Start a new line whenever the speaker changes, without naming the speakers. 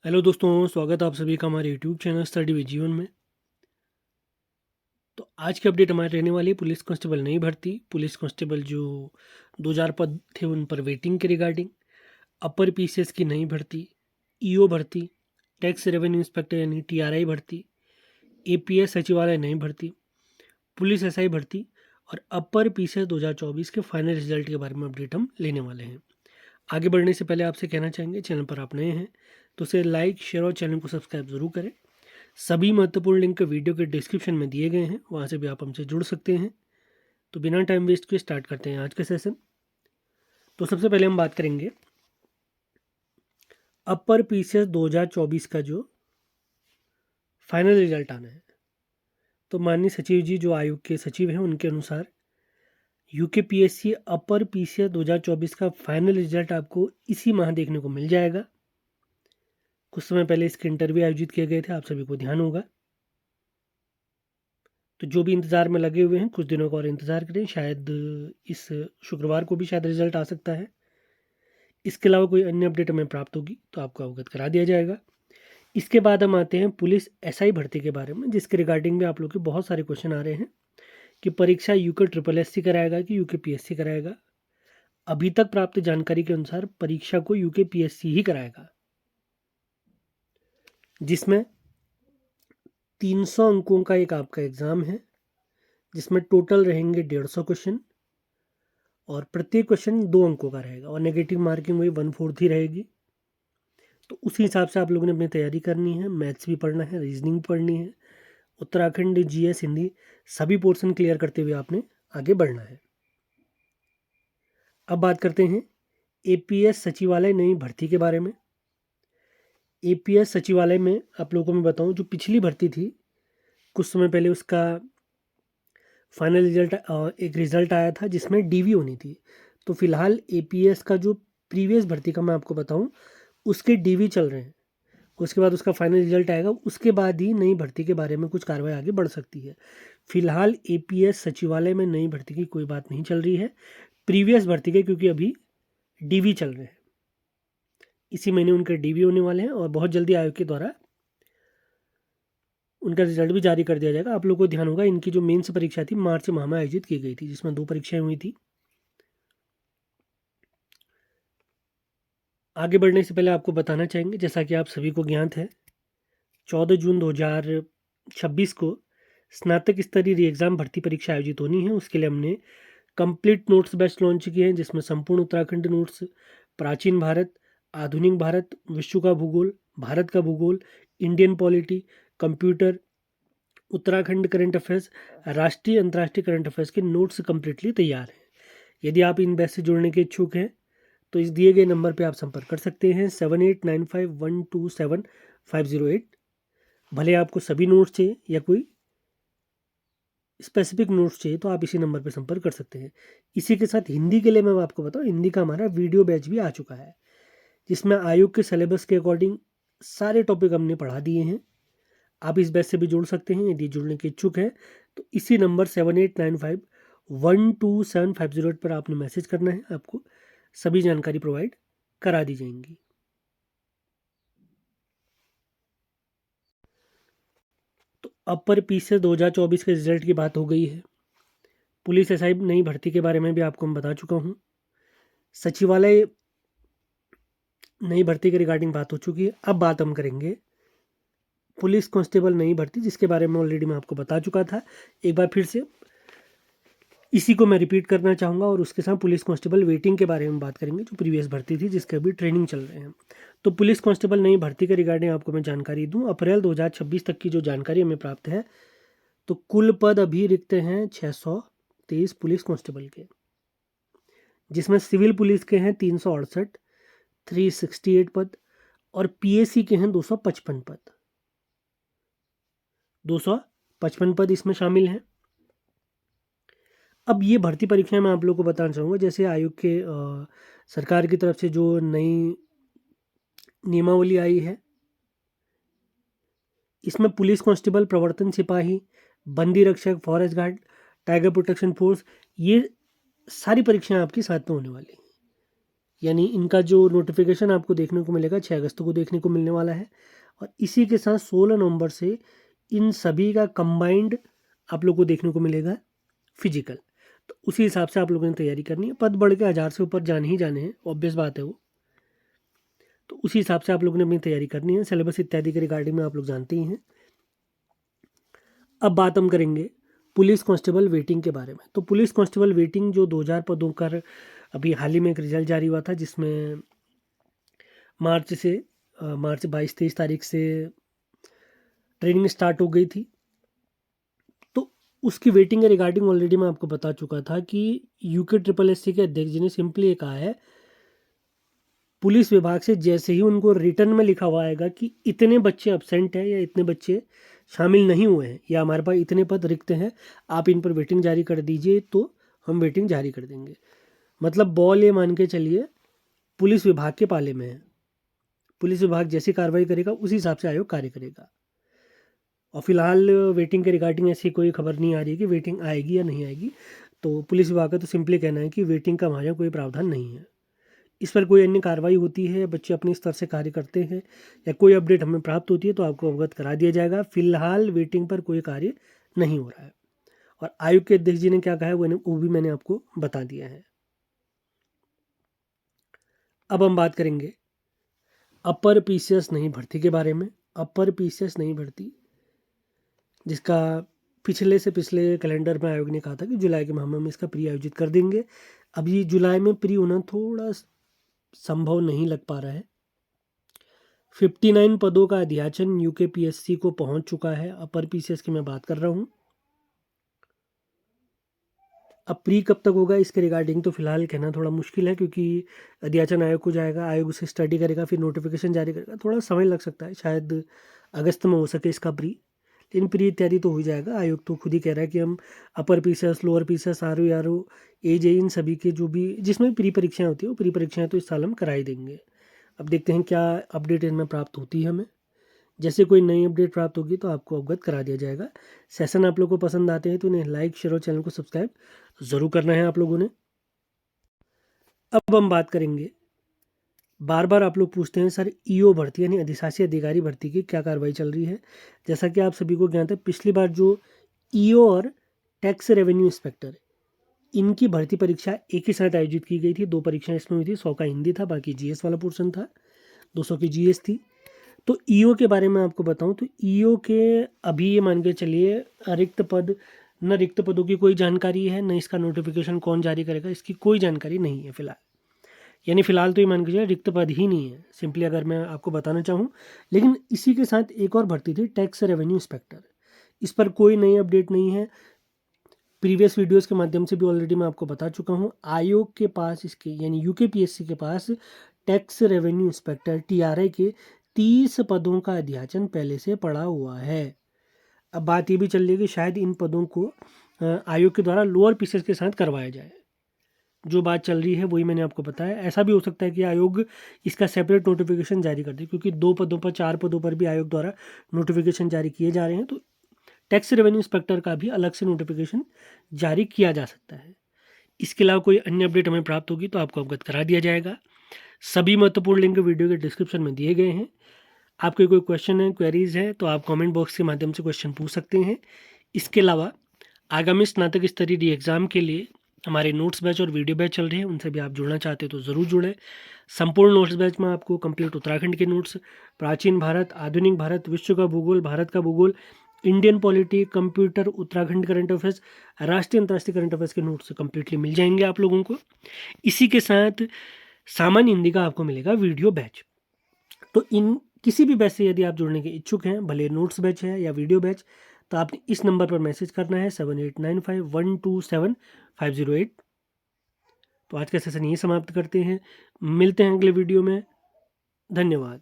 Hello दोस्तों, स्वागत है आप सभी का हमारे यूट्यूब चैनल स्टडी विद जीवन में। तो आज की अपडेट हमारी रहने वाली है पुलिस कांस्टेबल नई भर्ती। पुलिस कांस्टेबल जो 2000 पद थे उन पर वेटिंग के रिगार्डिंग, अपर पीसीएस की नई भर्ती, ईओ भर्ती, टैक्स रेवेन्यू इंस्पेक्टर यानी टीआरआई भर्ती, एपीएस सचिवालय नई भर्ती, पुलिस एसआई भर्ती और अपर पीसीएस 2024 के फाइनल रिजल्ट के बारे में अपडेट हम लेने वाले हैं। आगे बढ़ने से पहले आपसे कहना चाहेंगे, चैनल पर आप नए हैं तो उसे लाइक, शेयर और चैनल को सब्सक्राइब जरूर करें। सभी महत्वपूर्ण लिंक वीडियो के डिस्क्रिप्शन में दिए गए हैं, वहाँ से भी आप हमसे जुड़ सकते हैं। तो बिना टाइम वेस्ट किए स्टार्ट करते हैं आज का सेशन। तो सबसे पहले हम बात करेंगे अपर पीसीएस 2024 का जो फाइनल रिजल्ट आना है। तो माननीय सचिव जी जो आयोग के सचिव हैं उनके अनुसार यूकेपीएससी अपर पीसीएस 2024 का फाइनल रिजल्ट आपको इसी माह देखने को मिल जाएगा। कुछ समय पहले इसके इंटरव्यू आयोजित किए गए थे, आप सभी को ध्यान होगा। तो जो भी इंतज़ार में लगे हुए हैं कुछ दिनों का और इंतज़ार करें, शायद इस शुक्रवार को भी शायद रिजल्ट आ सकता है। इसके अलावा कोई अन्य अपडेट हमें प्राप्त होगी तो आपको अवगत करा दिया जाएगा। इसके बाद हम आते हैं पुलिस एसआई भर्ती के बारे में, जिसके रिगार्डिंग में आप लोग के बहुत सारे क्वेश्चन आ रहे हैं कि परीक्षा यूके ट्रिपल एस सी कराएगा कि यूके पीएससी कराएगा। अभी तक प्राप्त जानकारी के अनुसार परीक्षा को यूके पीएससी ही कराएगा, जिसमें 300 अंकों का एक आपका एग्ज़ाम है, जिसमें टोटल रहेंगे 150 क्वेश्चन और प्रत्येक क्वेश्चन 2 अंकों का रहेगा और नेगेटिव मार्किंग वही 1/4 ही रहेगी। तो उसी हिसाब से आप लोगों ने अपनी तैयारी करनी है। मैथ्स भी पढ़ना है, रीजनिंग पढ़नी है, उत्तराखंड जीएस हिंदी सभी पोर्शन क्लियर करते हुए आपने आगे बढ़ना है। अब बात करते हैं एपीएस सचिवालय नई भर्ती के बारे में। एपीएस सचिवालय में आप लोगों को मैं बताऊं, जो पिछली भर्ती थी कुछ समय पहले उसका फाइनल रिजल्ट एक रिजल्ट आया था जिसमें डीवी होनी थी। तो फिलहाल एपीएस का जो प्रीवियस भर्ती का मैं आपको बताऊं उसके डीवी चल रहे हैं। उसके बाद उसका फाइनल रिजल्ट आएगा, उसके बाद ही नई भर्ती के बारे में कुछ कार्रवाई आगे बढ़ सकती है। फिलहाल एपीएस सचिवालय में नई भर्ती की कोई बात नहीं चल रही है प्रीवियस भर्ती के, क्योंकि अभी डीवी चल रहे हैं। इसी महीने उनके डीवी होने वाले हैं और बहुत जल्दी आयोग के द्वारा उनका रिजल्ट भी जारी कर दिया जाएगा। आप लोगों को ध्यान होगा इनकी जो मेंस परीक्षा थी मार्च माह में आयोजित की गई थी, जिसमें 2 परीक्षाएं हुई थी। आगे बढ़ने से पहले आपको बताना चाहेंगे, जैसा कि आप सभी को ज्ञात है, 14 जून 2026 को स्नातक स्तरीय री एग्ज़ाम भर्ती परीक्षा आयोजित होनी है। उसके लिए हमने कंप्लीट नोट्स बैच लॉन्च किए हैं, जिसमें संपूर्ण उत्तराखंड नोट्स, प्राचीन भारत, आधुनिक भारत, विश्व का भूगोल, भारत का भूगोल, Indian polity, computer, Uttarakhand current affairs, राष्ट्रीय अंतर्राष्ट्रीय करंट अफेयर्स के नोट्स कंप्लीटली तैयार हैं। यदि आप इन बैच से जुड़ने के इच्छुक हैं तो इस दिए गए नंबर पर आप संपर्क कर सकते हैं 7895127508। भले आपको सभी नोट्स चाहिए या कोई स्पेसिफिक नोट्स चाहिए तो आप इसी नंबर पर संपर्क कर सकते हैं। इसी के साथ हिंदी के लिए मैं आपको बताऊं, हिंदी का हमारा वीडियो बैच भी आ चुका है, जिसमें आयोग के सिलेबस के अकॉर्डिंग सारे टॉपिक हमने पढ़ा दिए हैं। आप इस बैच से भी जुड़ सकते हैं यदि जुड़ने के इच्छुक हैं। तो इसी नंबर 7895127508 पर आपने मैसेज करना है, आपको सभी जानकारी प्रोवाइड करा दी जाएंगी। तो अपर पीसीएस 2024 के रिजल्ट की बात हो गई है। पुलिस एसआई नई भर्ती के बारे में भी आपको मैं बता चुका हूँ। सचिवालय नई भर्ती के रिगार्डिंग बात हो चुकी है। अब बात हम करेंगे पुलिस कांस्टेबल नई भर्ती, जिसके बारे में ऑलरेडी मैं आपको बता चुका था। एक बार फिर से इसी को मैं रिपीट करना चाहूँगा और उसके साथ पुलिस कांस्टेबल वेटिंग के बारे में बात करेंगे, जो प्रीवियस भर्ती थी जिसके अभी ट्रेनिंग चल रहे हैं। तो पुलिस कांस्टेबल नई भर्ती के रिगार्डिंग आपको मैं जानकारी दूँ। अप्रैल 2026 तक की जो जानकारी हमें प्राप्त है, तो कुल पद अभी रिक्त हैं 623 पुलिस कांस्टेबल के, जिसमें सिविल पुलिस के हैं 368, 368 पद और पीएसी के हैं 255 पद। 255 पद इसमें शामिल हैं। अब ये भर्ती परीक्षाएं मैं आप लोगों को बताना चाहूँगा, जैसे आयोग के सरकार की तरफ से जो नई नियमावली आई है, इसमें पुलिस कांस्टेबल, प्रवर्तन सिपाही, बंदी रक्षक, forest guard, tiger protection force, ये सारी परीक्षाएं आपकी साथ में होने वाली हैं। यानी इनका जो नोटिफिकेशन आपको देखने को मिलेगा 6 अगस्त को देखने को मिलने वाला है। और इसी के साथ 16 नवंबर से इन सभी का कंबाइंड आप लोग को देखने को मिलेगा फिजिकल। तो उसी हिसाब से आप लोगों ने तैयारी करनी है। पद बढ़ के 1000 से ऊपर जाने ही जाने हैं, ऑब्वियस बात है वो। तो उसी हिसाब से आप लोगों ने अपनी तैयारी करनी है। सिलेबस इत्यादि के रिगार्डिंग में आप लोग जानते ही हैं। अब बात हम करेंगे पुलिस कांस्टेबल वेटिंग के बारे में। तो पुलिस कांस्टेबल वेटिंग जो 2000 पदों का अभी हाल ही में एक रिजल्ट जारी हुआ था, जिसमें मार्च 22-23 तारीख से ट्रेनिंग स्टार्ट हो गई थी। तो उसकी वेटिंग के रिगार्डिंग ऑलरेडी मैं आपको बता चुका था कि UKSSC के अध्यक्ष जी ने सिंपली ये कहा है, पुलिस विभाग से जैसे ही उनको रिटर्न में लिखा हुआ आएगा कि इतने बच्चे अब्सेंट हैं या इतने बच्चे शामिल नहीं हुए हैं या हमारे पास इतने पद रिक्त हैं, आप इन पर वेटिंग जारी कर दीजिए, तो हम वेटिंग जारी कर देंगे। मतलब बॉल ये मान के चलिए पुलिस विभाग के पाले में है। पुलिस विभाग जैसी कार्रवाई करेगा उसी हिसाब से आयोग कार्य करेगा। और फिलहाल वेटिंग के रिगार्डिंग ऐसी कोई खबर नहीं आ रही है कि वेटिंग आएगी या नहीं आएगी। तो पुलिस विभाग का तो सिंपली कहना है कि वेटिंग का हमारे यहाँ कोई प्रावधान नहीं है। इस पर कोई अन्य कार्रवाई होती है, बच्चे अपने स्तर से कार्य करते हैं या कोई अपडेट हमें प्राप्त होती है तो आपको अवगत करा दिया जाएगा। फिलहाल वेटिंग पर कोई कार्य नहीं हो रहा है। और आयोग के अध्यक्ष जी ने क्या कहा है वो भी मैंने आपको बता दिया है। अब हम बात करेंगे अपर PCS नहीं भर्ती के बारे में। अपर PCS नहीं भर्ती, जिसका पिछले कैलेंडर में आयोग ने कहा था कि जुलाई के माह में हम इसका प्री आयोजित कर देंगे। अभी जुलाई में प्री होना थोड़ा संभव नहीं लग पा रहा है। 59 पदों का अध्याचन UKPSC को पहुंच चुका है। अपर PCS की मैं बात कर रहा हूं। अब प्री कब तक होगा इसके रिगार्डिंग तो फिलहाल कहना थोड़ा मुश्किल है, क्योंकि अध्याचन आयोग को जाएगा, आयोग उसे स्टडी करेगा, फिर नोटिफिकेशन जारी करेगा, थोड़ा समय लग सकता है। शायद अगस्त में हो सके इसका प्री, लेकिन प्री इत्यादि तो हो जाएगा। आयोग तो खुद ही कह रहा है कि हम अपर PCS, lower PCS, RO AJ इन सभी के जो भी जिसमें प्री परीक्षाएं होती है वो प्री परीक्षाएं तो इस साल हम कराई देंगे। अब देखते हैं क्या अपडेट इनमें प्राप्त होती है हमें। जैसे कोई नई अपडेट प्राप्त होगी तो आपको अवगत करा दिया जाएगा। सेशन आप लोगों को पसंद आते हैं तो उन्हें लाइक, शेयर और चैनल को सब्सक्राइब ज़रूर करना है आप लोगों ने। अब हम बात करेंगे, बार बार आप लोग पूछते हैं सर EO भर्ती यानी अधिशासी अधिकारी भर्ती की क्या कार्रवाई चल रही है। जैसा कि आप सभी को ज्ञात है, पिछली बार जो EO और टैक्स रेवेन्यू इंस्पेक्टर इनकी भर्ती परीक्षा एक ही साथ आयोजित की गई थी। 2 परीक्षाएं इसमें हुई थी। 100 का हिंदी था, बाकी GS वाला पोर्शन था। 200 की GS थी। तो EO के बारे में आपको बताऊं तो EO के अभी ये मान के चलिए रिक्त पद, न रिक्त पदों की कोई जानकारी है, न इसका नोटिफिकेशन कौन जारी करेगा इसकी कोई जानकारी नहीं है फिलहाल। यानी फिलहाल तो ये मान के चलिए रिक्त पद ही नहीं है, सिंपली अगर मैं आपको बताना चाहूँ। लेकिन इसी के साथ एक और भर्ती थी, टैक्स रेवेन्यू इंस्पेक्टर। इस पर कोई नई अपडेट नहीं है। प्रीवियस वीडियोस के माध्यम से भी ऑलरेडी मैं आपको बता चुका हूँ। आयोग के पास इसके यानी UKPSC के पास टैक्स रेवेन्यू इंस्पेक्टर TRI के 30 पदों का अध्याचन पहले से पड़ा हुआ है। अब बात ये भी चल रही है कि शायद इन पदों को आयोग के द्वारा लोअर PCS के साथ करवाया जाए। जो बात चल रही है वही मैंने आपको बताया। ऐसा भी हो सकता है कि आयोग इसका सेपरेट नोटिफिकेशन जारी कर दे, क्योंकि 2 पदों पर 4 पदों पर भी आयोग द्वारा नोटिफिकेशन जारी किए जा रहे हैं। तो टैक्स रेवेन्यू इंस्पेक्टर का भी अलग से नोटिफिकेशन जारी किया जा सकता है। इसके अलावा कोई अन्य अपडेट हमें प्राप्त होगी तो आपको अवगत करा दिया जाएगा। सभी महत्वपूर्ण लिंक वीडियो के डिस्क्रिप्शन में दिए गए हैं। आपके कोई क्वेश्चन है, क्वेरीज है तो आप कमेंट बॉक्स के माध्यम से क्वेश्चन पूछ सकते हैं। इसके अलावा आगामी स्नातक स्तरीय री एग्ज़ाम के लिए हमारे नोट्स बैच और वीडियो बैच चल रहे हैं, उनसे भी आप जुड़ना चाहते हैं तो ज़रूर जुड़ें। संपूर्ण नोट्स बैच में आपको कंप्लीट उत्तराखंड के नोट्स, प्राचीन भारत, आधुनिक भारत, विश्व का भूगोल, भारत का भूगोल, Indian polity, computer, Uttarakhand current affairs, राष्ट्रीय अंतर्राष्ट्रीय करंट अफेयर्स के नोट्स कंप्लीटली मिल जाएंगे आप लोगों को। इसी के साथ सामान्य हिंदी का आपको मिलेगा वीडियो बैच। तो इन किसी भी बैच से यदि आप जुड़ने के इच्छुक हैं, भले नोट्स बैच है या वीडियो बैच, तो आपने इस नंबर पर मैसेज करना है 7895127508। तो आज का सेशन यही समाप्त करते हैं। मिलते हैं अगले वीडियो में। धन्यवाद।